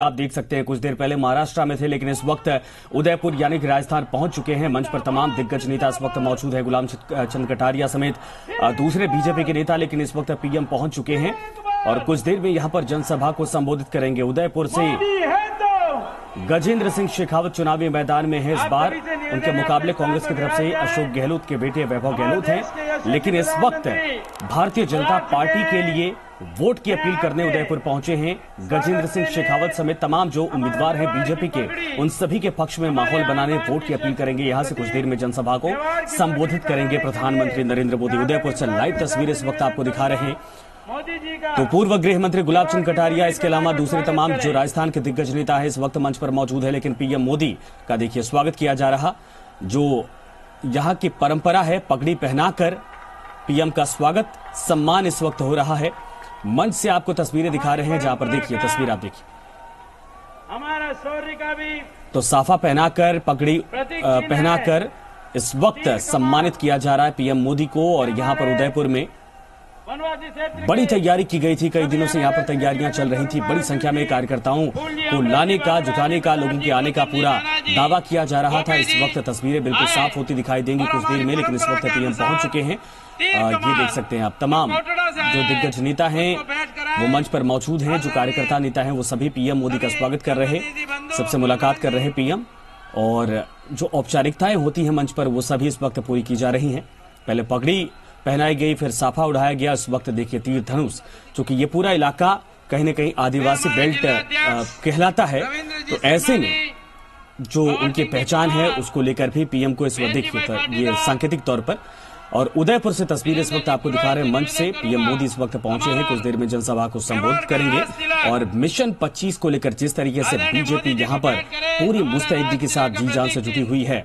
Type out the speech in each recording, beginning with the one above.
आप देख सकते हैं कुछ देर पहले महाराष्ट्र में थे, लेकिन इस वक्त उदयपुर यानी कि राजस्थान पहुंच चुके हैं। मंच पर तमाम दिग्गज नेता इस वक्त मौजूद है, गुलाम चंद कटारिया समेत दूसरे बीजेपी के नेता, लेकिन इस वक्त पीएम पहुंच चुके हैं और कुछ देर में यहां पर जनसभा को संबोधित करेंगे। उदयपुर से गजेंद्र सिंह शेखावत चुनावी मैदान में है। इस बार उनके मुकाबले कांग्रेस की तरफ से अशोक गहलोत के बेटे वैभव गहलोत हैं, लेकिन इस वक्त भारतीय जनता पार्टी के लिए वोट की अपील करने उदयपुर पहुंचे हैं गजेंद्र सिंह शेखावत समेत तमाम जो उम्मीदवार हैं बीजेपी के, उन सभी के पक्ष में माहौल बनाने वोट की अपील करेंगे। यहां से कुछ देर में जनसभा को संबोधित करेंगे प्रधानमंत्री नरेंद्र मोदी। उदयपुर से लाइव तस्वीर इस वक्त आपको दिखा रहे हैं। तो पूर्व गृह मंत्री गुलाम चंद कटारिया, इसके अलावा दूसरे तमाम जो राजस्थान के दिग्गज नेता है इस वक्त मंच पर मौजूद है, लेकिन पीएम मोदी का देखिए स्वागत किया जा रहा। जो यहाँ की परंपरा है, पगड़ी पहनाकर पीएम का स्वागत सम्मान इस वक्त हो रहा है। मंच से आपको तस्वीरें दिखा रहे हैं, जहां पर देखिए तस्वीर आप देखिए, हमारा शौर्य का भी तो साफा पहनाकर पगड़ी पहनाकर इस वक्त सम्मानित किया जा रहा है पीएम मोदी को। और यहां पर उदयपुर में बड़ी तैयारी की गई थी, कई दिनों से यहां पर तैयारियां चल रही थी। बड़ी संख्या में कार्यकर्ताओं को लाने का, जुटाने का, लोगों के आने का पूरा दावा किया जा रहा था। इस वक्त तस्वीरें बिल्कुल साफ होती दिखाई देंगी कुछ देर में, लेकिन इस वक्त पीएम पहुंच चुके हैं। ये देख सकते हैं आप, तमाम जो दिग्गज नेता हैं वो मंच पर मौजूद हैं, जो कार्यकर्ता नेता हैं वो सभी पीएम मोदी का स्वागत कर रहे, सबसे मुलाकात कर रहे पीएम। और जो औपचारिकताएं होती हैं मंच पर वो सभी इस वक्त पूरी की जा रही हैं। पहले पगड़ी पहनाई गई, फिर साफा उड़ाया गया। इस वक्त देखिए तीर धनुष, क्योंकि ये पूरा इलाका कहीं न कहीं आदिवासी बेल्ट कहलाता है, तो ऐसे में जो उनकी पहचान है उसको लेकर भी पीएम को इस वक्त देखिए ये सांकेतिक तौर पर। और उदयपुर से तस्वीर इस वक्त आपको दिखा रहे हैं। मंच से पीएम मोदी इस वक्त पहुंचे हैं, कुछ देर में जनसभा को संबोधित करेंगे। और मिशन 25 को लेकर जिस तरीके से बीजेपी यहां पर पूरी मुस्तैदी के साथ जी जान से जुटी हुई है,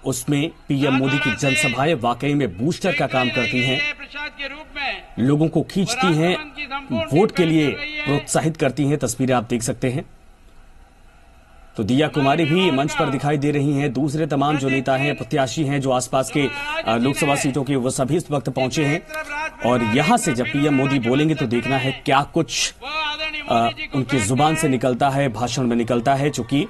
उसमें पीएम मोदी की जनसभाएं वाकई में बूस्टर का काम करती हैं, लोगों को खींचती हैं, वोट के लिए प्रोत्साहित करती हैं। तस्वीरें आप देख सकते हैं। तो दिया कुमारी भी मंच पर दिखाई दे रही हैं। दूसरे तमाम जो नेता हैं, प्रत्याशी हैं, जो आसपास के लोकसभा सीटों के, वो सभी इस वक्त पहुंचे हैं। और यहां से जब पीएम मोदी बोलेंगे तो देखना है क्या कुछ उनकी जुबान से निकलता है, भाषण में निकलता है। चूंकि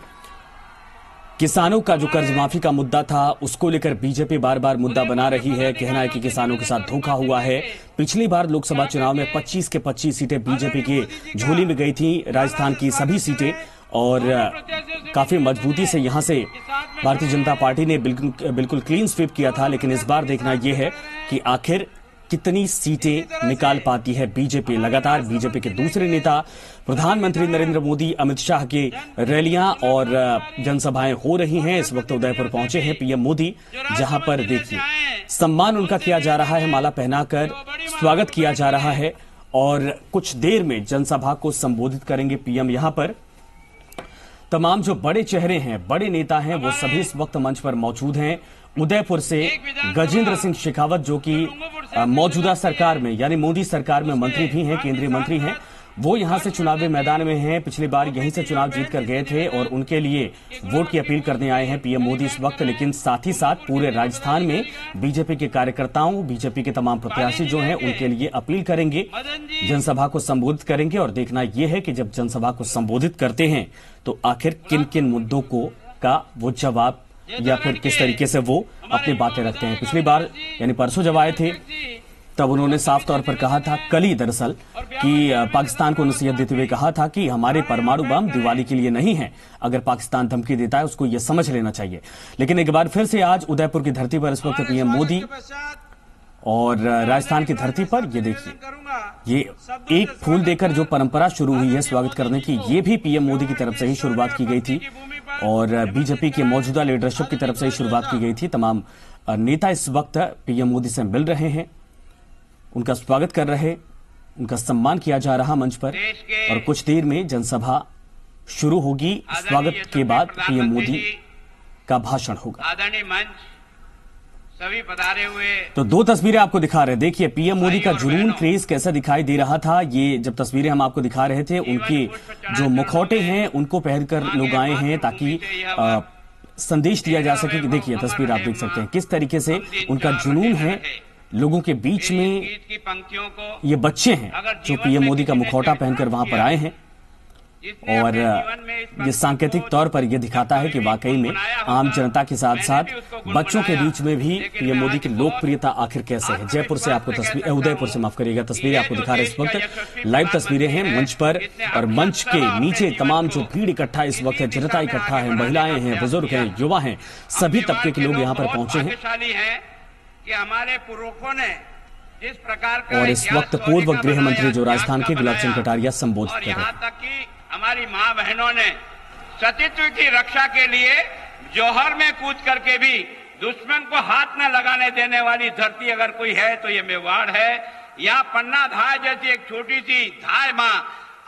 किसानों का जो कर्ज माफी का मुद्दा था उसको लेकर बीजेपी बार बार मुद्दा बना रही है। कहना है कि किसानों के साथ धोखा हुआ है। पिछली बार लोकसभा चुनाव में 25 के 25 सीटें बीजेपी के झोली में गई थी, राजस्थान की सभी सीटें, और काफी मजबूती से यहां से भारतीय जनता पार्टी ने बिल्कुल क्लीन स्वीप किया था। लेकिन इस बार देखना यह है कि आखिर कितनी सीटें निकाल पाती है बीजेपी। लगातार बीजेपी के दूसरे नेता, प्रधानमंत्री नरेंद्र मोदी, अमित शाह की रैलियां और जनसभाएं हो रही हैं। इस वक्त उदयपुर पहुंचे हैं पीएम मोदी, जहां पर देखिए सम्मान उनका किया जा रहा है, माला पहनाकर स्वागत किया जा रहा है। और कुछ देर में जनसभा को संबोधित करेंगे पीएम। यहां पर तमाम जो बड़े चेहरे हैं, बड़े नेता हैं, वो सभी इस वक्त मंच पर मौजूद हैं। उदयपुर से गजेंद्र सिंह शेखावत, जो कि मौजूदा सरकार में यानी मोदी सरकार में मंत्री भी हैं, केंद्रीय मंत्री हैं, वो यहां से चुनावी मैदान में हैं। पिछली बार यहीं से चुनाव जीत कर गए थे और उनके लिए वोट की अपील करने आए हैं पीएम मोदी इस वक्त। लेकिन साथ ही साथ पूरे राजस्थान में बीजेपी के कार्यकर्ताओं, बीजेपी के तमाम प्रत्याशी जो हैं उनके लिए अपील करेंगे, जनसभा को संबोधित करेंगे। और देखना यह है कि जब जनसभा को संबोधित करते हैं तो आखिर किन किन मुद्दों का वो जवाब या फिर किस तरीके से वो अपनी बातें रखते हैं। पिछली बार यानी परसों जब आए थे तब उन्होंने साफ तौर पर कहा था, कल ही दरअसल, कि पाकिस्तान को नसीहत देते हुए कहा था कि हमारे परमाणु बम दिवाली के लिए नहीं है। अगर पाकिस्तान धमकी देता है उसको यह समझ लेना चाहिए। लेकिन एक बार फिर से आज उदयपुर की धरती पर इस वक्त पीएम मोदी और राजस्थान की धरती पर ये देखिए, ये एक फूल देकर जो परंपरा शुरू हुई है स्वागत करने की, ये भी पीएम मोदी की तरफ से ही शुरुआत की गई थी और बीजेपी के मौजूदा लीडरशिप की तरफ से ही शुरुआत की गई थी। तमाम नेता इस वक्त पीएम मोदी से मिल रहे हैं, उनका स्वागत कर रहे, उनका सम्मान किया जा रहा मंच पर। और कुछ देर में जनसभा शुरू होगी। स्वागत के बाद पीएम मोदी का भाषण होगा। आदरणीय मंच, सभी पधारे हुए, तो दो तस्वीरें आपको दिखा रहे हैं। देखिए पीएम मोदी का जुनून, क्रेज कैसा दिखाई दे रहा था। ये जब तस्वीरें हम आपको दिखा रहे थे, उनके जो मुखौटे हैं उनको पहनकर लोग आए हैं ताकि संदेश दिया जा सके कि देखिए तस्वीर आप देख सकते हैं किस तरीके से उनका जुनून है। लोगों के बीच में ये बच्चे हैं जो पीएम मोदी का मुखौटा पहनकर वहां पर आए हैं। और ये सांकेतिक तौर पर यह दिखाता है कि वाकई में आम जनता के साथ साथ बच्चों के बीच में भी ये मोदी की लोकप्रियता आखिर कैसे है। जयपुर से आपको तस्वीर, उदयपुर से माफ करिएगा, तस्वीरें आपको दिखा रहे इस वक्त लाइव तस्वीरें हैं मंच पर, और मंच के नीचे तमाम जो भीड़ इकट्ठा इस वक्त है, जनता इकट्ठा है, महिलाएं हैं, बुजुर्ग हैं, युवा हैं, सभी तबके के लोग यहाँ पर पहुंचे हैं। कि हमारे पुरखों ने जिस प्रकार का, और इस वक्त पूर्व गृह मंत्री जो राजस्थान के गुलाब चंद कटारिया संबोधित कर रहे हैं। यहाँ तक कि हमारी माँ बहनों ने सतीत्व की रक्षा के लिए जौहर में कूद करके भी दुश्मन को हाथ न लगाने देने वाली धरती अगर कोई है तो ये मेवाड़ है। यहाँ पन्ना धाय जैसी एक छोटी सी धाय माँ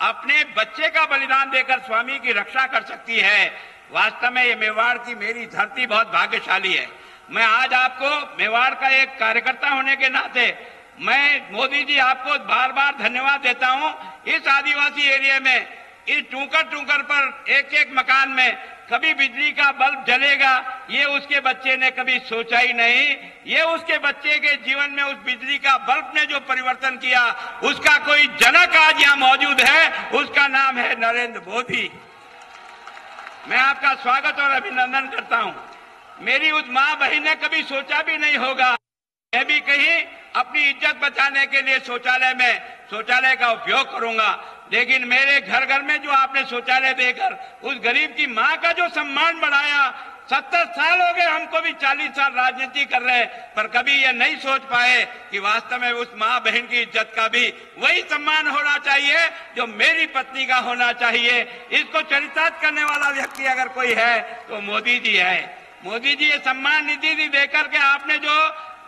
अपने बच्चे का बलिदान देकर स्वामी की रक्षा कर सकती है। वास्तव में ये मेवाड़ की मेरी धरती बहुत भाग्यशाली है। मैं आज आपको मेवाड़ का एक कार्यकर्ता होने के नाते मैं मोदी जी आपको बार बार धन्यवाद देता हूं। इस आदिवासी एरिया में इस टूकर पर एक एक मकान में कभी बिजली का बल्ब जलेगा ये उसके बच्चे ने कभी सोचा ही नहीं। ये उसके बच्चे के जीवन में उस बिजली का बल्ब ने जो परिवर्तन किया उसका कोई जनक आज यहां मौजूद है, उसका नाम है नरेंद्र मोदी। मैं आपका स्वागत और अभिनंदन करता हूं। मेरी उस माँ बहन ने कभी सोचा भी नहीं होगा मैं भी कहीं अपनी इज्जत बचाने के लिए शौचालय का उपयोग करूंगा, लेकिन मेरे घर घर में जो आपने शौचालय देकर उस गरीब की माँ का जो सम्मान बढ़ाया। 70 साल हो गए हमको भी, 40 साल राजनीति कर रहे, पर कभी ये नहीं सोच पाए कि वास्तव में उस माँ बहन की इज्जत का भी वही सम्मान होना चाहिए जो मेरी पत्नी का होना चाहिए। इसको चरितार्थ करने वाला व्यक्ति अगर कोई है तो मोदी जी है। मोदी जी ये सम्मान निधि देकर के आपने जो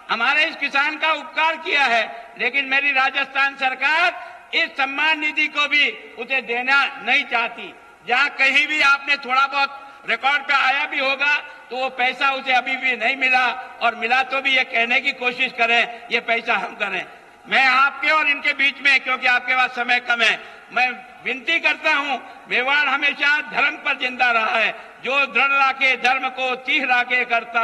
हमारे इस किसान का उपकार किया है, लेकिन मेरी राजस्थान सरकार इस सम्मान निधि को भी उसे देना नहीं चाहती। जहां कहीं भी आपने थोड़ा बहुत रिकॉर्ड पे आया भी होगा तो वो पैसा उसे अभी भी नहीं मिला, और मिला तो भी ये कहने की कोशिश करें ये पैसा हम करें। मैं आपके और इनके बीच में, क्योंकि आपके पास समय कम है, मैं विनती करता हूं, मेवाड़ हमेशा धर्म पर जिंदा रहा है। जो दृढ़ राखे धर्म को तीह राखे करता,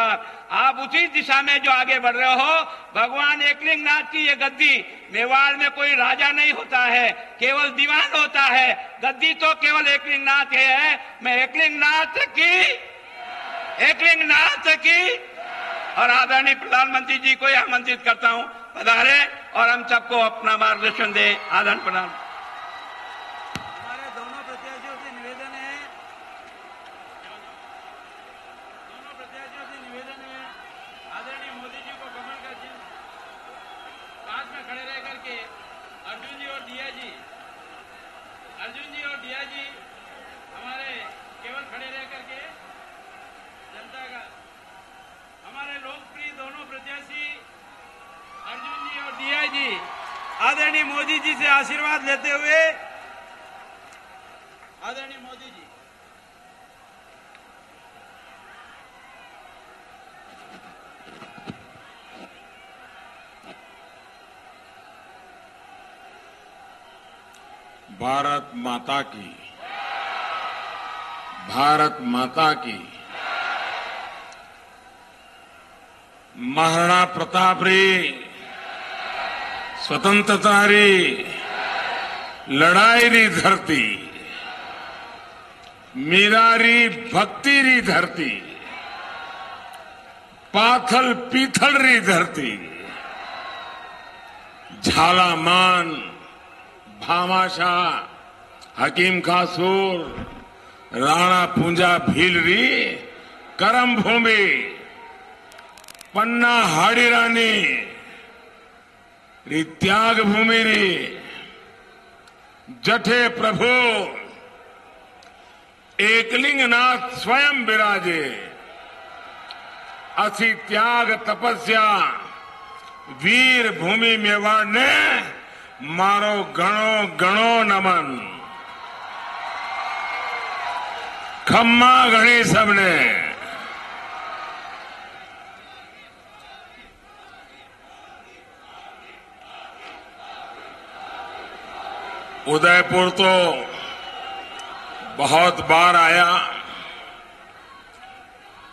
आप उसी दिशा में जो आगे बढ़ रहे हो। भगवान एकलिंग नाथ की ये गद्दी, मेवाड़ में कोई राजा नहीं होता है, केवल दीवान होता है। गद्दी तो केवल एकलिंग नाथ है। मैं एकलिंग नाथ की और आदरणीय प्रधानमंत्री जी को आमंत्रित करता हूं, पधारे और हम सबको अपना मार्गदर्शन दे। आदरणीय प्रधानमंत्री, हमारे दोनों प्रत्याशियों से निवेदन है, आदरणीय मोदी जी को कमल का चिन्ह पास में खड़े रह करके अर्जुन जी और दिया जी हमारे केवल खड़े रह करके जनता का, हमारे लोकप्रिय दोनों प्रत्याशी अर्जुन जी और दिया जी आदरणीय मोदी जी से आशीर्वाद लेते हुए, आदरणीय मोदी जी। भारत माता की, भारत माता की। महाराणा प्रताप री स्वतंत्रता री लड़ाई री धरती, मीरा री भक्ति री धरती, पाथल पीथल री धरती, झालामान, भामाशाह, हकीम खासूर, राणा पूंजा भील री करम भूमि, पन्ना हाड़ी रानी री त्याग भूमि री जठे प्रभु एकलिंग नाथ स्वयं विराजे, असी त्याग तपस्या वीर भूमि मेवाड़ ने मारो गणो गणो नमन। खम्मा गणी सबने। उदयपुर तो बहुत बार आया,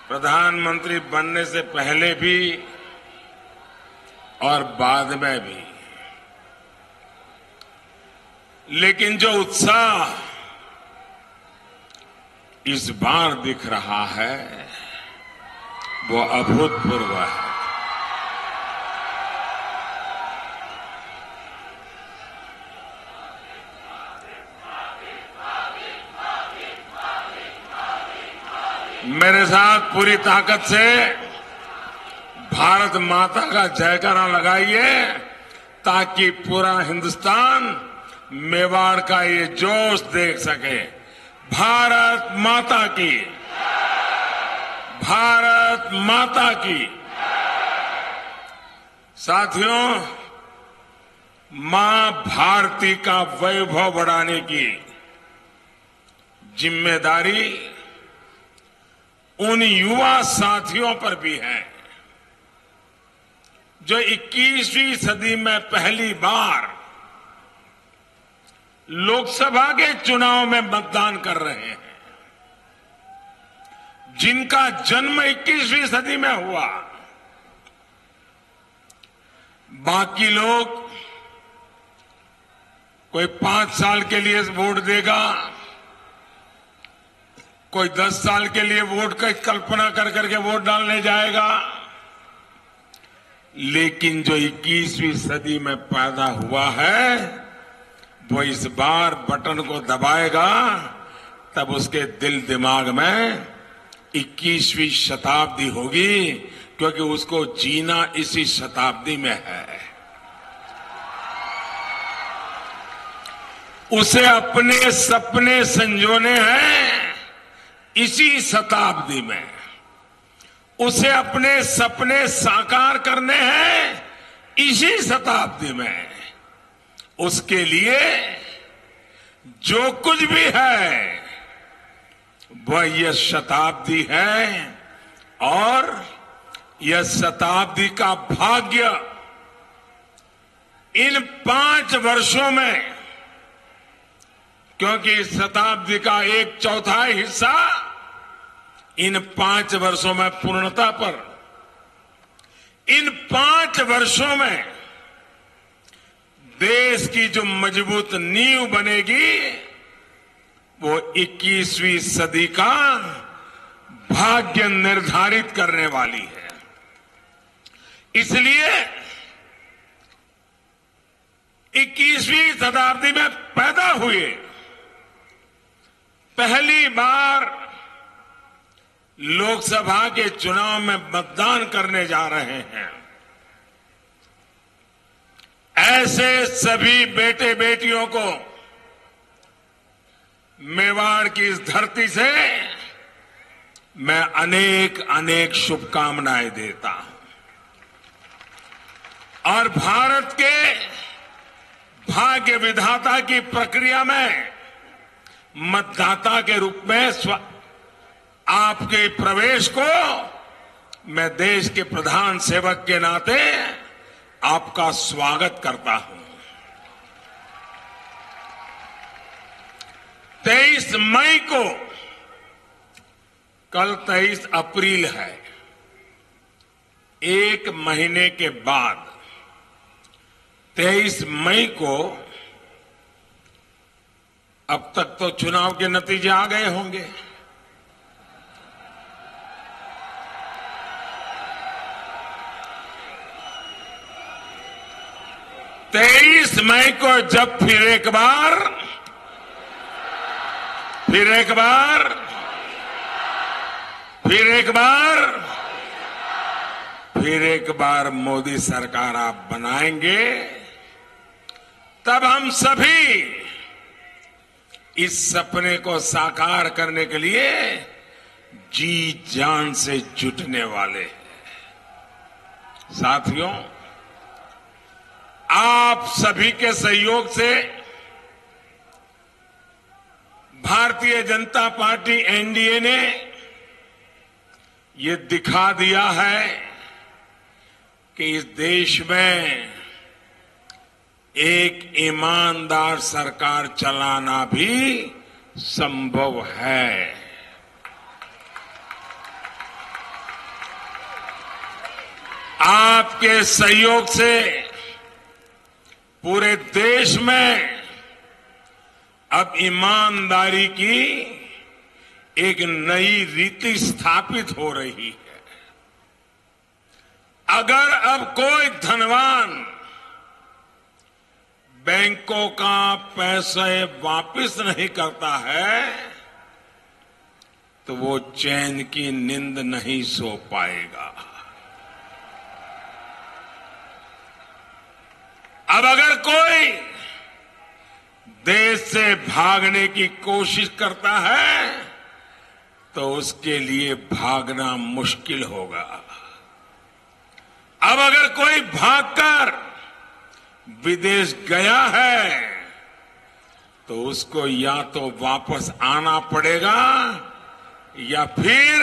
प्रधानमंत्री बनने से पहले भी और बाद में भी, लेकिन जो उत्साह इस बार दिख रहा है वो अभूतपूर्व है। मेरे साथ पूरी ताकत से भारत माता का जयकारा लगाइए ताकि पूरा हिंदुस्तान मेवाड़ का ये जोश देख सके। भारत माता की, भारत माता की। साथियों, मां भारती का वैभव बढ़ाने की जिम्मेदारी उन युवा साथियों पर भी है जो 21वीं सदी में पहली बार लोकसभा के चुनाव में मतदान कर रहे हैं, जिनका जन्म 21वीं सदी में हुआ। बाकी लोग कोई 5 साल के लिए वोट देगा, कोई 10 साल के लिए वोट की कल्पना कर करके वोट डालने जाएगा, लेकिन जो 21वीं सदी में पैदा हुआ है वो इस बार बटन को दबाएगा, तब उसके दिल दिमाग में 21वीं शताब्दी होगी, क्योंकि उसको जीना इसी शताब्दी में है। उसे अपने सपने संजोने हैं इसी शताब्दी में, उसे अपने सपने साकार करने हैं इसी शताब्दी में। उसके लिए जो कुछ भी है वह यह शताब्दी है, और यह शताब्दी का भाग्य इन 5 वर्षों में, क्योंकि इस शताब्दी का 1/4 हिस्सा इन 5 वर्षों में पूर्णता पर, इन 5 वर्षों में देश की जो मजबूत नींव बनेगी वो 21वीं सदी का भाग्य निर्धारित करने वाली है। इसलिए 21वीं शताब्दी में पैदा हुए पहली बार लोकसभा के चुनाव में मतदान करने जा रहे हैं, ऐसे सभी बेटे बेटियों को मेवाड़ की इस धरती से मैं अनेक अनेक शुभकामनाएं देता हूं, और भारत के भाग्य विधाता की प्रक्रिया में मतदाता के रूप में आपके प्रवेश को मैं देश के प्रधान सेवक के नाते आपका स्वागत करता हूं। 23 मई को, कल 23 अप्रैल है, 1 महीने के बाद 23 मई को, अब तक तो चुनाव के नतीजे आ गए होंगे, 23 मई को जब फिर एक बार मोदी सरकार आप बनाएंगे, तब हम सभी इस सपने को साकार करने के लिए जी जान से जुटने वाले हैं। साथियों, आप सभी के सहयोग से भारतीय जनता पार्टी एनडीए ने ये दिखा दिया है कि इस देश में एक ईमानदार सरकार चलाना भी संभव है। आपके सहयोग से पूरे देश में अब ईमानदारी की एक नई रीति स्थापित हो रही है। अगर अब कोई धनवान बैंकों का पैसे वापस नहीं करता है तो वो चैन की नींद नहीं सो पाएगा। अब अगर कोई देश से भागने की कोशिश करता है तो उसके लिए भागना मुश्किल होगा। अब अगर कोई भागकर विदेश गया है तो उसको या तो वापस आना पड़ेगा या फिर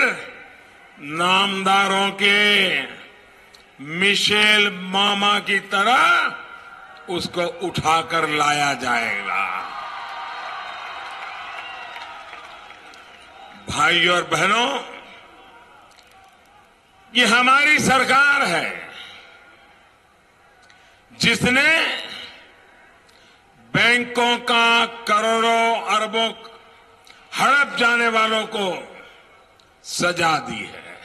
नामदारों के मिशेल मामा की तरह उसको उठाकर लाया जाएगा। भाइयों और बहनों, ये हमारी सरकार है जिसने बैंकों का करोड़ों अरबों हड़प जाने वालों को सजा दी है,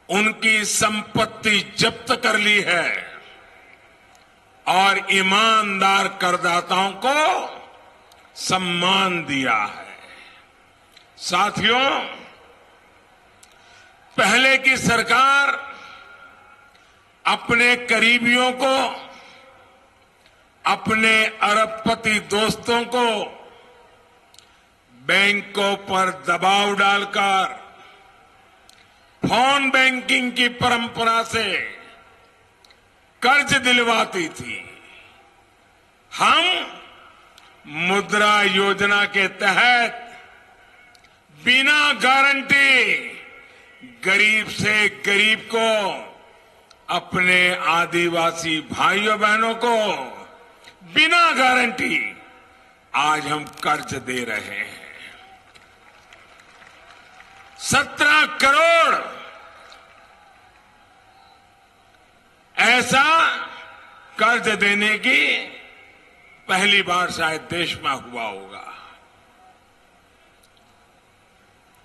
उनकी संपत्ति जब्त कर ली है और ईमानदार करदाताओं को सम्मान दिया है। साथियों, पहले की सरकार अपने करीबियों को, अपने अरबपति दोस्तों को बैंकों पर दबाव डालकर फोन बैंकिंग की परंपरा से कर्ज दिलवाती थी। हम मुद्रा योजना के तहत बिना गारंटी गरीब से गरीब को, अपने आदिवासी भाइयों बहनों को बिना गारंटी आज हम कर्ज दे रहे हैं। 17 करोड़ ऐसा कर्ज देने की पहली बार शायद देश में हुआ होगा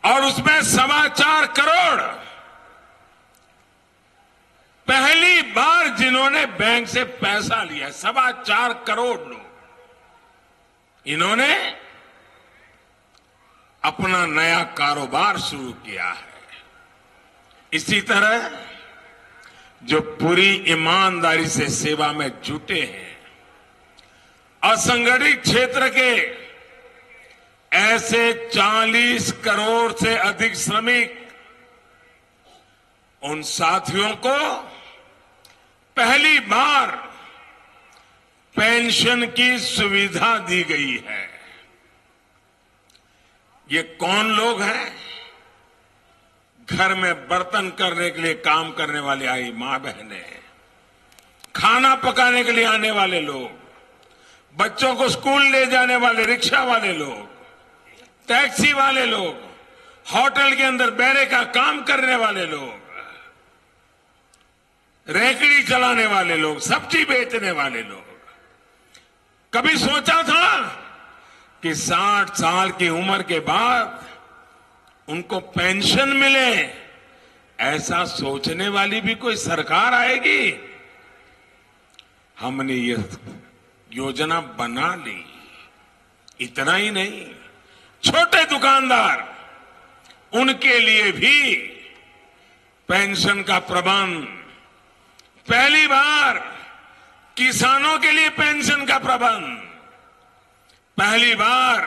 और उसमें 4.25 करोड़ पहली बार जिन्होंने बैंक से पैसा लिया, 4.25 करोड़ लोग, इन्होंने अपना नया कारोबार शुरू किया है। इसी तरह जो पूरी ईमानदारी से सेवा में जुटे हैं, असंगठित क्षेत्र के ऐसे 40 करोड़ से अधिक श्रमिक, उन साथियों को पहली बार पेंशन की सुविधा दी गई है। ये कौन लोग हैं? घर में बर्तन करने के लिए काम करने वाली आई मां बहनें, खाना पकाने के लिए आने वाले लोग, बच्चों को स्कूल ले जाने वाले रिक्शा वाले लोग, टैक्सी वाले लोग, होटल के अंदर बैरे का काम करने वाले लोग, रेकड़ी चलाने वाले लोग, सब्जी बेचने वाले लोग। कभी सोचा था कि 60 साल की उम्र के बाद उनको पेंशन मिले? ऐसा सोचने वाली भी कोई सरकार आएगी? हमने ये योजना बना ली। इतना ही नहीं, छोटे दुकानदार, उनके लिए भी पेंशन का प्रबंध, पहली बार किसानों के लिए पेंशन का प्रबंध, पहली बार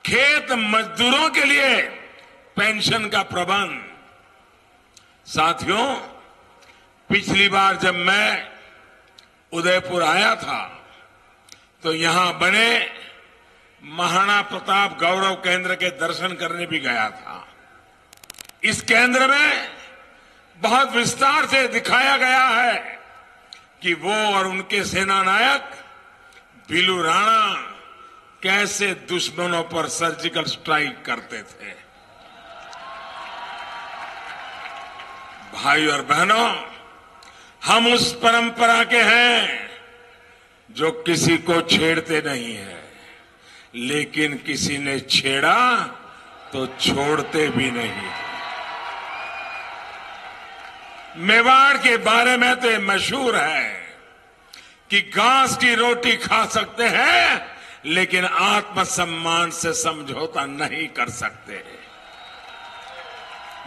खेत मजदूरों के लिए पेंशन का प्रबंध। साथियों, पिछली बार जब मैं उदयपुर आया था तो यहां बने महाराणा प्रताप गौरव केंद्र के दर्शन करने भी गया था। इस केंद्र में बहुत विस्तार से दिखाया गया है कि वो और उनके सेनानायक भीलू राणा कैसे दुश्मनों पर सर्जिकल स्ट्राइक करते थे। भाई और बहनों, हम उस परंपरा के हैं जो किसी को छेड़ते नहीं है, लेकिन किसी ने छेड़ा तो छोड़ते भी नहीं। मेवाड़ के बारे में तो ये मशहूर है कि घास की रोटी खा सकते हैं लेकिन आत्मसम्मान से समझौता नहीं कर सकते।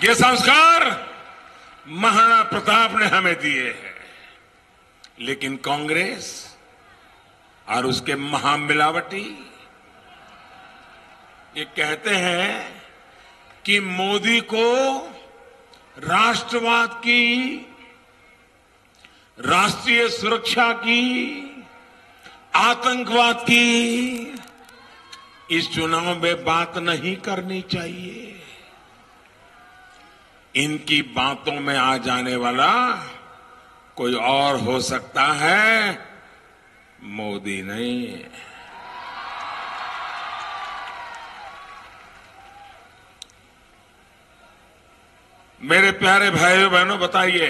ये संस्कार महाराणा प्रताप ने हमें दिए हैं, लेकिन कांग्रेस और उसके महामिलावटी ये कहते हैं कि मोदी को राष्ट्रवाद की, राष्ट्रीय सुरक्षा की, आतंकवाद की इस चुनाव में बात नहीं करनी चाहिए। इनकी बातों में आ जाने वाला कोई और हो सकता है, मोदी नहीं। मेरे प्यारे भाइयों बहनों, बताइए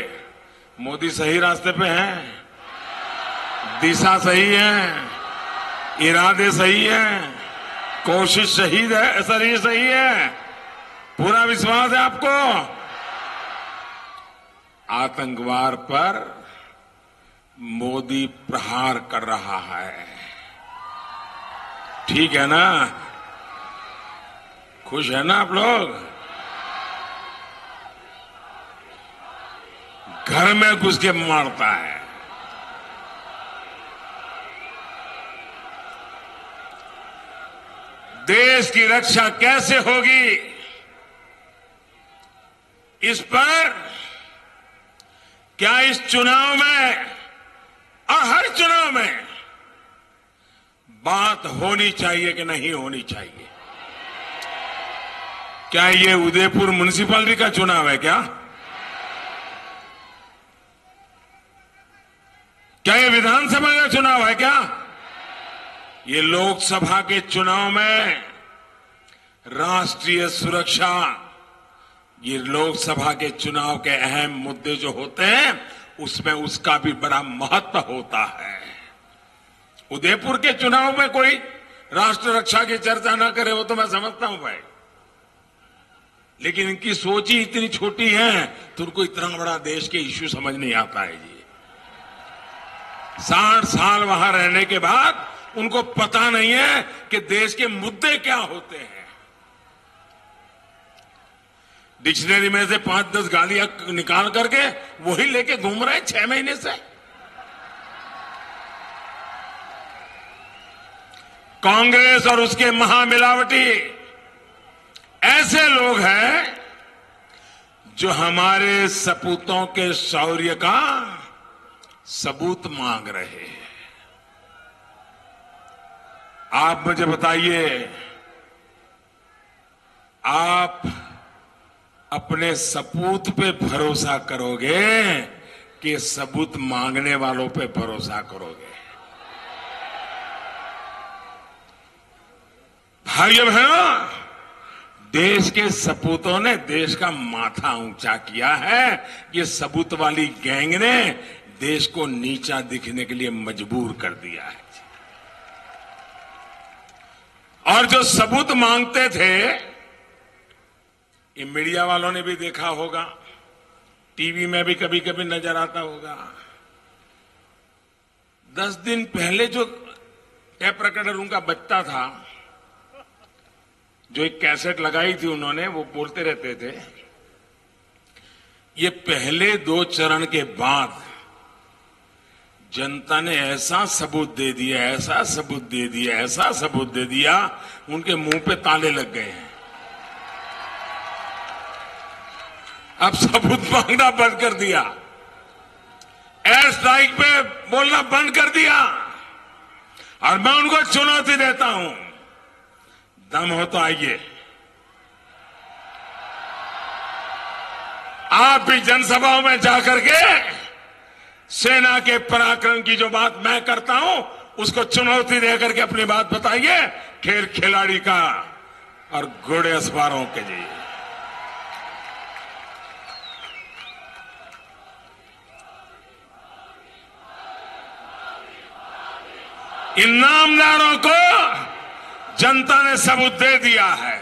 मोदी सही रास्ते पे हैं? दिशा सही है? इरादे सही है? कोशिश सही है? पूरा विश्वास है आपको? आतंकवाद पर मोदी प्रहार कर रहा है, ठीक है ना? खुश है ना आप लोग? घर में घुस के मारता है। देश की रक्षा कैसे होगी, इस पर क्या इस चुनाव में और हर चुनाव में बात होनी चाहिए कि नहीं होनी चाहिए? क्या ये उदयपुर म्युनिसिपैलिटी का चुनाव है क्या? क्या ये विधानसभा का चुनाव है क्या? ये लोकसभा के चुनाव में राष्ट्रीय सुरक्षा, ये लोकसभा के चुनाव के अहम मुद्दे जो होते हैं उसमें उसका भी बड़ा महत्व होता है। उदयपुर के चुनाव में कोई राष्ट्र रक्षा की चर्चा न करे वो तो मैं समझता हूं भाई, लेकिन इनकी सोच ही इतनी छोटी है तो उनको इतना बड़ा देश के इश्यू समझ नहीं आता है जी। 60 साल वहां रहने के बाद उनको पता नहीं है कि देश के मुद्दे क्या होते हैं। डिक्शनरी में से 5-10 गालियां निकाल करके वही लेके घूम रहे हैं 6 महीने से। कांग्रेस और उसके महामिलावटी ऐसे लोग हैं जो हमारे सपूतों के शौर्य का सबूत मांग रहे हैं। आप मुझे बताइए, आप अपने सपूत पे भरोसा करोगे कि सबूत मांगने वालों पे भरोसा करोगे? भाइयों बहनों, देश के सपूतों ने देश का माथा ऊंचा किया है। ये सबूत वाली गैंग ने देश को नीचा दिखने के लिए मजबूर कर दिया है। और जो सबूत मांगते थे, ये मीडिया वालों ने भी देखा होगा, टीवी में भी कभी कभी नजर आता होगा। 10 दिन पहले जो टेप रिकॉर्डर उनका बजता था, जो एक कैसेट लगाई थी उन्होंने, वो बोलते रहते थे, ये पहले 2 चरण के बाद जनता ने ऐसा सबूत दे दिया, ऐसा सबूत दे दिया, ऐसा सबूत दे दिया, उनके मुंह पे ताले लग गए हैं। अब सबूत मांगना बंद कर दिया, एयर स्ट्राइक पे बोलना बंद कर दिया। और मैं उनको चुनौती देता हूं, दम हो तो आइए, आप भी जनसभाओं में जाकर के सेना के पराक्रम की जो बात मैं करता हूं उसको चुनौती देकर के अपनी बात बताइए। खेल खिलाड़ी का और घोड़े अखबारों के जी। इन नामदारों को जनता ने सबूत दे दिया है।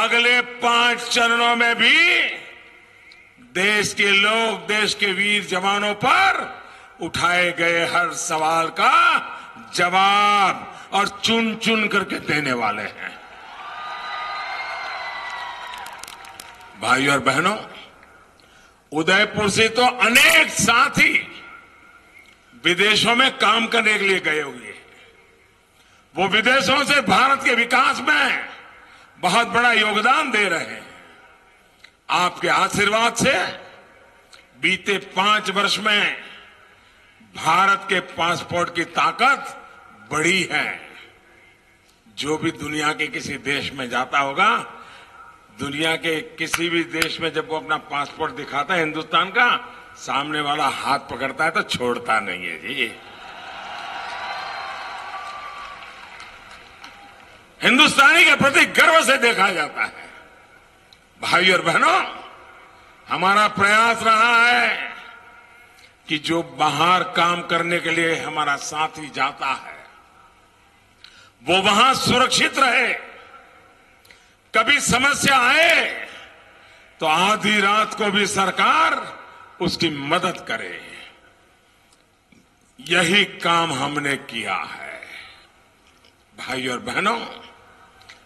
अगले 5 चरणों में भी देश के लोग, देश के वीर जवानों पर उठाए गए हर सवाल का जवाब और चुन चुन करके देने वाले हैं। भाइयों और बहनों, उदयपुर से तो अनेक साथी विदेशों में काम करने के लिए गए हुए हैं। वो विदेशों से भारत के विकास में बहुत बड़ा योगदान दे रहे हैं। आपके आशीर्वाद से बीते 5 वर्ष में भारत के पासपोर्ट की ताकत बढ़ी है। जो भी दुनिया के किसी देश में जाता होगा, दुनिया के किसी भी देश में जब वो अपना पासपोर्ट दिखाता है हिंदुस्तान का, सामने वाला हाथ पकड़ता है तो छोड़ता नहीं है जी। हिंदुस्तानी के प्रति गर्व से देखा जाता है। भाइयों और बहनों, हमारा प्रयास रहा है कि जो बाहर काम करने के लिए हमारा साथी जाता है वो वहां सुरक्षित रहे। कभी समस्या आए तो आधी रात को भी सरकार उसकी मदद करे। यही काम हमने किया है। भाइयों और बहनों,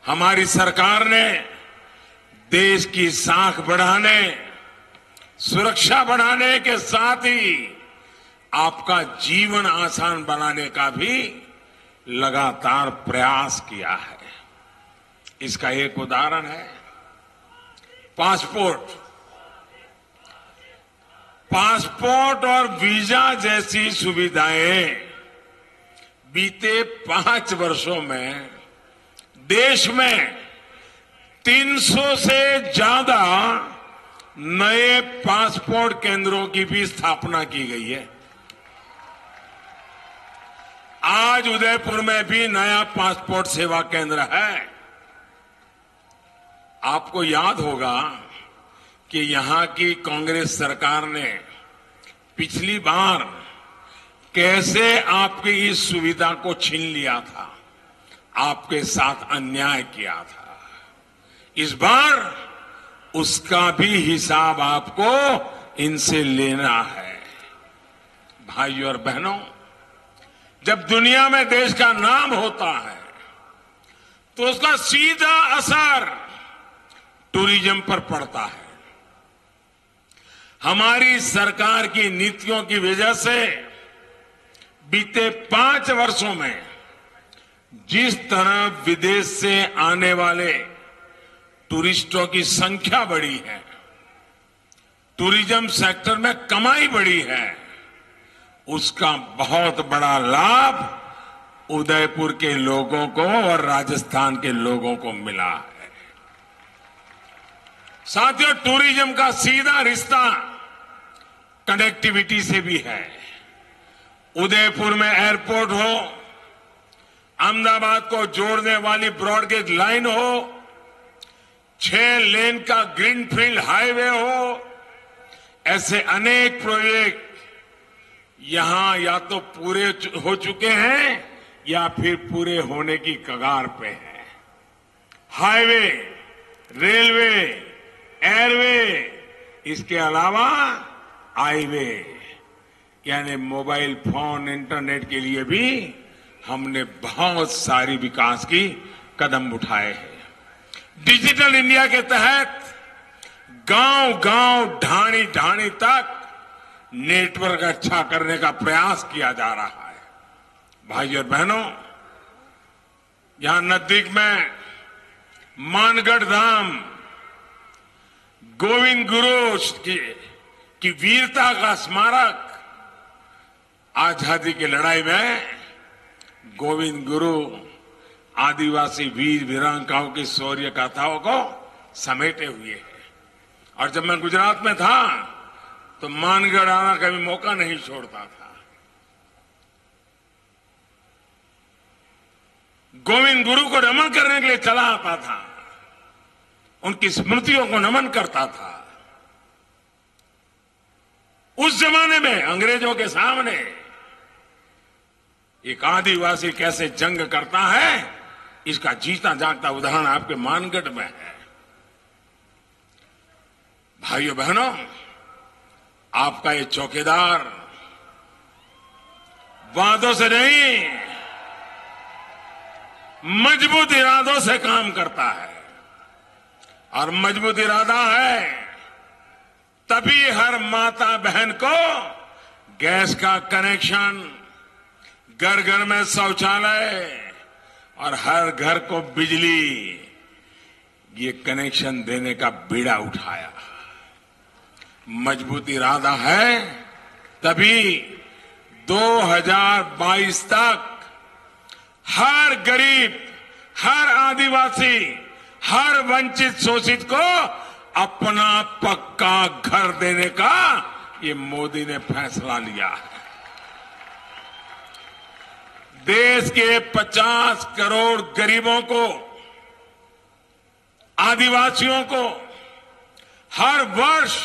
हमारी सरकार ने देश की साख बढ़ाने, सुरक्षा बढ़ाने के साथ ही आपका जीवन आसान बनाने का भी लगातार प्रयास किया है। इसका एक उदाहरण है पासपोर्ट और वीजा जैसी सुविधाएं बीते 5 वर्षों में देश में 300 से ज्यादा नए पासपोर्ट केंद्रों की भी स्थापना की गई है। आज उदयपुर में भी नया पासपोर्ट सेवा केंद्र है। आपको याद होगा कि यहां की कांग्रेस सरकार ने पिछली बार कैसे आपकी इस सुविधा को छीन लिया था, आपके साथ अन्याय किया था। इस बार उसका भी हिसाब आपको इनसे लेना है। भाइयों और बहनों, जब दुनिया में देश का नाम होता है तो उसका सीधा असर टूरिज्म पर पड़ता है। हमारी सरकार की नीतियों की वजह से बीते 5 वर्षों में जिस तरह विदेश से आने वाले टूरिस्टों की संख्या बढ़ी है, टूरिज्म सेक्टर में कमाई बढ़ी है, उसका बहुत बड़ा लाभ उदयपुर के लोगों को और राजस्थान के लोगों को मिला है। साथियों, टूरिज्म का सीधा रिश्ता कनेक्टिविटी से भी है। उदयपुर में एयरपोर्ट हो, अहमदाबाद को जोड़ने वाली ब्रॉडगेज लाइन हो, 6 लेन का ग्रीनफील्ड हाईवे हो, ऐसे अनेक प्रोजेक्ट यहां या तो पूरे हो चुके हैं या फिर पूरे होने की कगार पे हैं। हाईवे, रेलवे, एयरवे, इसके अलावा हाईवे यानी मोबाइल फोन, इंटरनेट के लिए भी हमने बहुत सारी विकास की कदम उठाए हैं। डिजिटल इंडिया के तहत गांव-गांव, ढाणी-ढाणी तक नेटवर्क अच्छा करने का प्रयास किया जा रहा है। भाइयों और बहनों, यहां नजदीक में मानगढ़ धाम, गोविंद गुरु की वीरता का स्मारक, आजादी की लड़ाई में गोविंद गुरु आदिवासी वीर वीरांगनाओं की शौर्य गाथाओं को समेटे हुए है। और जब मैं गुजरात में था तो मानगढ़ आना कभी मौका नहीं छोड़ता था। गोविंद गुरु को नमन करने के लिए चला आता था, उनकी स्मृतियों को नमन करता था। उस जमाने में अंग्रेजों के सामने एक आदिवासी कैसे जंग करता है, इसका जीता जागता उदाहरण आपके मानगढ़ में है। भाइयों बहनों, आपका ये चौकीदार वादों से नहीं, मजबूत इरादों से काम करता है। और मजबूत इरादा है तभी हर माता बहन को गैस का कनेक्शन, घर घर में शौचालय और हर घर को बिजली, ये कनेक्शन देने का बीड़ा उठाया। मजबूत इरादा है तभी 2022 तक हर गरीब, हर आदिवासी, हर वंचित शोषित को अपना पक्का घर देने का ये मोदी ने फैसला लिया है। देश के 50 करोड़ गरीबों को, आदिवासियों को हर वर्ष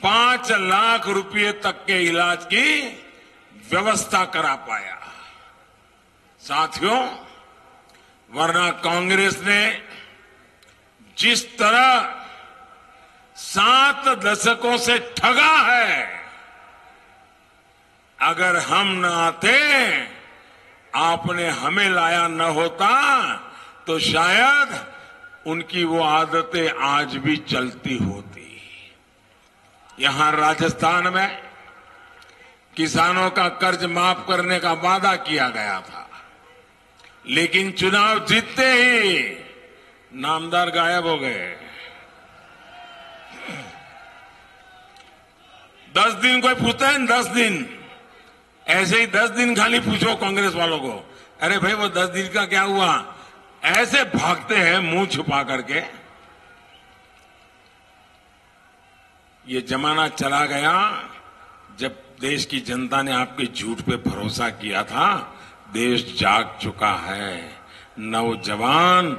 5 लाख रुपए तक के इलाज की व्यवस्था करा पाया। साथियों, वरना कांग्रेस ने जिस तरह 7 दशकों से ठगा है, अगर हम न आते, आपने हमें लाया न होता, तो शायद उनकी वो आदतें आज भी चलती होती। यहां राजस्थान में किसानों का कर्ज माफ करने का वादा किया गया था, लेकिन चुनाव जीतते ही नामदार गायब हो गए। 10 दिन कोई पूछता है, 10 दिन ऐसे ही 10 दिन खाली पूछो कांग्रेस वालों को, अरे भाई वो 10 दिन का क्या हुआ, ऐसे भागते हैं मुंह छुपा करके। ये जमाना चला गया जब देश की जनता ने आपके झूठ पे भरोसा किया था। देश जाग चुका है। नौजवान,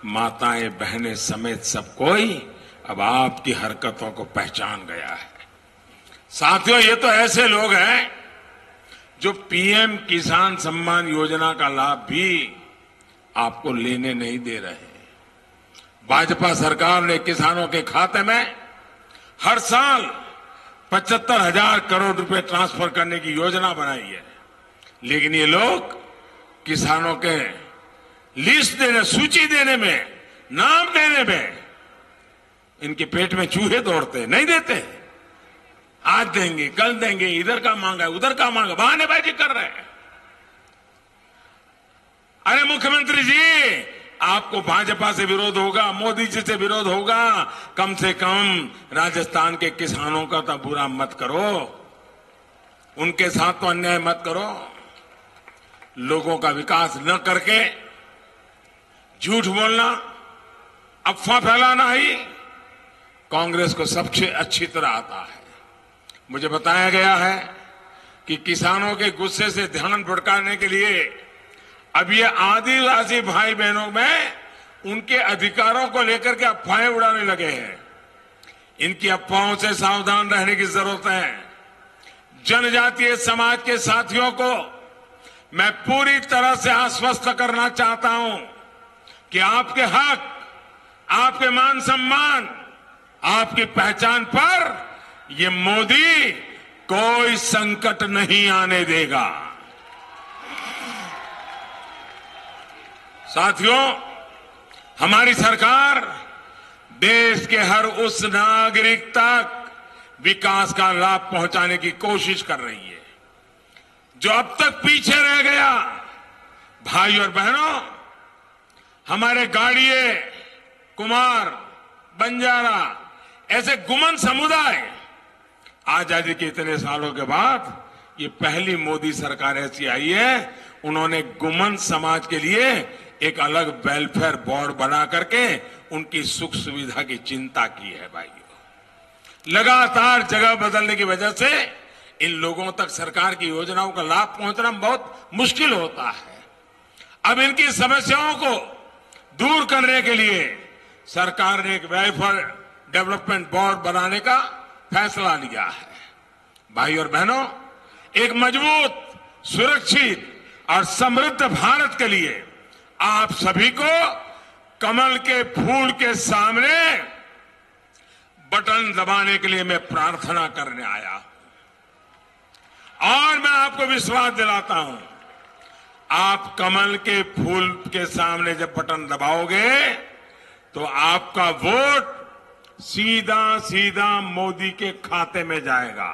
माताएं, बहनें समेत सब कोई अब आपकी हरकतों को पहचान गया है। साथियों, ये तो ऐसे लोग हैं जो पीएम किसान सम्मान योजना का लाभ भी आपको लेने नहीं दे रहे। भाजपा सरकार ने किसानों के खाते में हर साल 75,000 करोड़ रुपए ट्रांसफर करने की योजना बनाई है, लेकिन ये लोग किसानों के लिस्ट देने, सूची देने में, नाम देने में इनके पेट में चूहे दौड़ते, नहीं देते। आज देंगे, कल देंगे, इधर का मांगा, उधर का मांगा, बहानेबाजी कर रहे हैं। अरे मुख्यमंत्री जी, आपको भाजपा से विरोध होगा, मोदी जी से विरोध होगा, कम से कम राजस्थान के किसानों का तो बुरा मत करो, उनके साथ तो अन्याय मत करो। लोगों का विकास न करके झूठ बोलना, अफवाह फैलाना ही कांग्रेस को सबसे अच्छी तरह आता है। मुझे बताया गया है कि किसानों के गुस्से से ध्यान भटकाने के लिए अब ये आदिवासी भाई बहनों में उनके अधिकारों को लेकर के अफवाहें उड़ाने लगे हैं। इनकी अफवाहों से सावधान रहने की जरूरत है। जनजातीय समाज के साथियों को मैं पूरी तरह से आश्वस्त करना चाहता हूं कि आपके हक, आपके मान सम्मान, आपकी पहचान पर ये मोदी कोई संकट नहीं आने देगा। साथियों, हमारी सरकार देश के हर उस नागरिक तक विकास का लाभ पहुंचाने की कोशिश कर रही है जो अब तक पीछे रह गया। भाई और बहनों, हमारे गाड़िये, कुमार, बंजारा ऐसे गुमन समुदाय आजादी के इतने सालों के बाद ये पहली मोदी सरकार ऐसी आई है, उन्होंने गुमन समाज के लिए एक अलग वेलफेयर बोर्ड बना करके उनकी सुख सुविधा की चिंता की है। भाइयों, लगातार जगह बदलने की वजह से इन लोगों तक सरकार की योजनाओं का लाभ पहुंचना बहुत मुश्किल होता है। अब इनकी समस्याओं को दूर करने के लिए सरकार ने एक वेलफेयर डेवलपमेंट बोर्ड बनाने का फैसला लिया है। भाई और बहनों, एक मजबूत, सुरक्षित और समृद्ध भारत के लिए आप सभी को कमल के फूल के सामने बटन दबाने के लिए मैं प्रार्थना करने आया। और मैं आपको विश्वास दिलाता हूं, आप कमल के फूल के सामने जब बटन दबाओगे तो आपका वोट सीधा सीधा मोदी के खाते में जाएगा।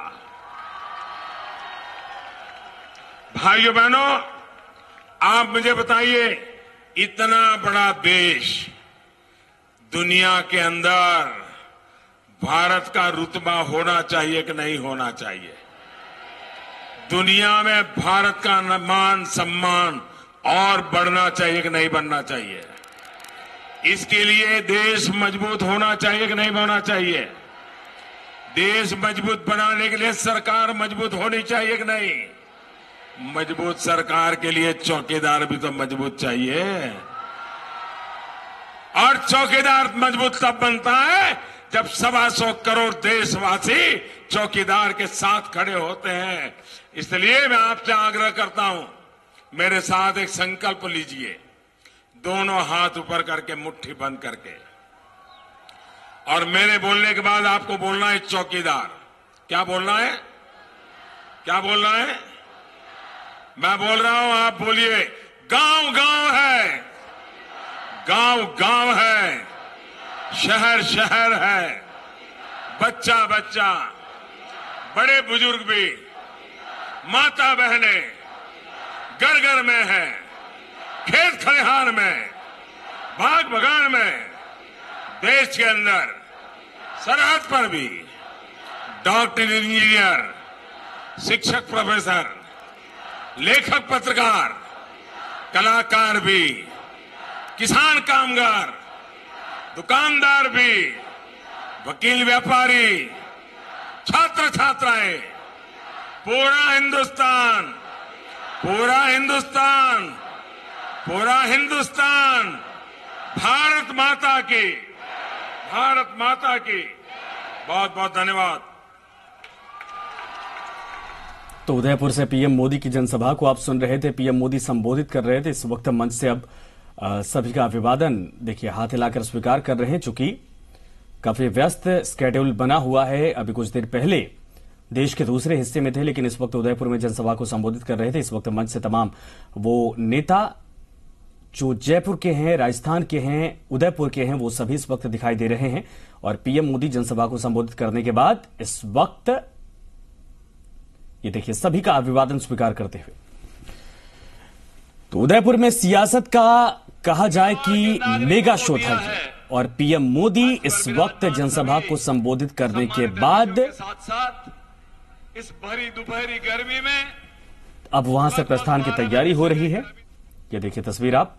भाइयों बहनों, आप मुझे बताइए, इतना बड़ा देश, दुनिया के अंदर भारत का रुतबा होना चाहिए कि नहीं होना चाहिए? दुनिया में भारत का मान सम्मान और बढ़ना चाहिए कि नहीं बढ़ना चाहिए? इसके लिए देश मजबूत होना चाहिए कि नहीं होना चाहिए? देश मजबूत बनाने के लिए सरकार मजबूत होनी चाहिए कि नहीं? मजबूत सरकार के लिए चौकीदार भी तो मजबूत चाहिए। और चौकीदार मजबूत तब बनता है जब 125 करोड़ देशवासी चौकीदार के साथ खड़े होते हैं। इसलिए मैं आपसे आग्रह करता हूं, मेरे साथ एक संकल्प लीजिए, दोनों हाथ ऊपर करके मुट्ठी बंद करके, और मेरे बोलने के बाद आपको बोलना है चौकीदार। क्या बोलना है? क्या बोलना है? मैं बोल रहा हूं, आप बोलिए, गांव गांव है, गांव गांव है, शहर शहर है, बच्चा बच्चा, बड़े बुजुर्ग भी, माता बहने घर घर में है, खेत खलिहान में, बाग बगान में, देश के अंदर, सरहद पर भी, डॉक्टर, इंजीनियर, शिक्षक, प्रोफेसर, लेखक, पत्रकार, कलाकार भी, किसान, कामगार, दुकानदार भी, वकील, व्यापारी, छात्र छात्राएं, पूरा हिंदुस्तान, पूरा हिंदुस्तान, पूरा हिंदुस्तान भारत माता की, भारत माता की। बहुत बहुत धन्यवाद। तो उदयपुर से पीएम मोदी की जनसभा को आप सुन रहे थे। पीएम मोदी संबोधित कर रहे थे। इस वक्त मंच से अब सभी का अभिवादन देखिए हाथ हिलाकर स्वीकार कर रहे हैं, चूंकि काफी व्यस्त स्केड्यूल बना हुआ है। अभी कुछ देर पहले देश के दूसरे हिस्से में थे, लेकिन इस वक्त उदयपुर में जनसभा को संबोधित कर रहे थे। इस वक्त मंच से तमाम वो नेता जो जयपुर के हैं, राजस्थान के हैं, उदयपुर के हैं, वो सभी इस वक्त दिखाई दे रहे हैं। और पीएम मोदी जनसभा को संबोधित करने के बाद इस वक्त ये देखिए सभी का अभिवादन स्वीकार करते हुए, तो उदयपुर में सियासत का कहा जाए कि मेगा शो था ये। और पीएम मोदी इस वक्त जनसभा को संबोधित करने के बाद साथ साथ इस भरी दोपहरी गर्मी में अब वहां से प्रस्थान की तैयारी हो रही है। ये देखिए तस्वीर आप।